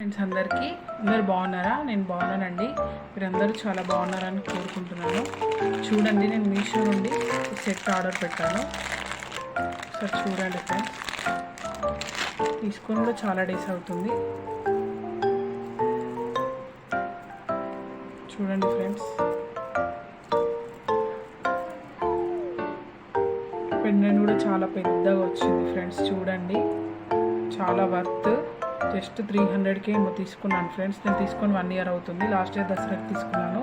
Friends అందరూ బాగున్నారా? నేను బాగున్నానండి. మీరందరూ చాలా బాగున్నారని కోరుకుంటున్నాను. చూడండి, నేను మీషో నుండి సెట్ ఆర్డర్ పెట్టాను. సార్ చూడండి ఫ్రెండ్స్, తీసుకొని కూడా చాలా డేస్ అవుతుంది. చూడండి ఫ్రెండ్స్, పెండెంట్ కూడా చాలా పెద్దగా వచ్చింది ఫ్రెండ్స్. చూడండి, చాలా వర్త్. జస్ట్ 300కే ఏమో తీసుకున్నాను ఫ్రెండ్స్. నేను తీసుకొని 1 ఇయర్ అవుతుంది. లాస్ట్ ఇయర్ దసరాకి తీసుకున్నాను.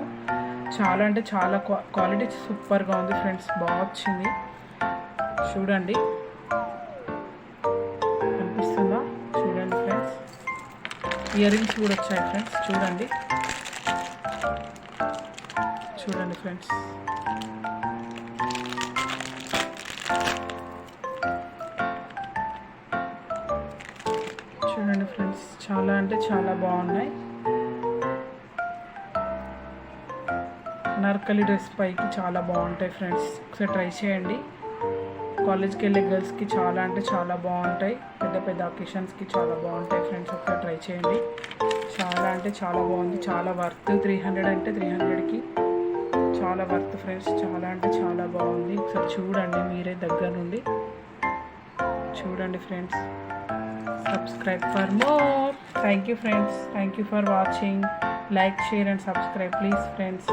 చాలా అంటే చాలా క్వాలిటీ సూపర్గా ఉంది ఫ్రెండ్స్. బాగా వచ్చింది. చూడండి, కనిపిస్తుందా? చూడండి ఫ్రెండ్స్, ఇయర్ రింగ్స్ కూడా వచ్చాయి ఫ్రెండ్స్. చూడండి చూడండి ఫ్రెండ్స్, చూడండి ఫ్రెండ్స్, చాలా అంటే చాలా బాగున్నాయి. నర్కలి డ్రెస్ పైకి చాలా బాగుంటాయి ఫ్రెండ్స్. ఒకసారి ట్రై చేయండి. కాలేజ్కి వెళ్ళే గర్ల్స్కి చాలా అంటే చాలా బాగుంటాయి. పెద్ద పెద్ద అకేషన్స్కి చాలా బాగుంటాయి ఫ్రెండ్స్. ఒకసారి ట్రై చేయండి. చాలా అంటే చాలా బాగుంది. చాలా వర్త్. 300 అంటే 300కి చాలా వర్త్ ఫ్రెండ్స్. చాలా అంటే చాలా బాగుంది. ఒకసారి చూడండి, మీరే దగ్గర నుండి చూడండి friends. Subscribe for more. Thank you friends. Thank you for watching. Like, share and subscribe please friends.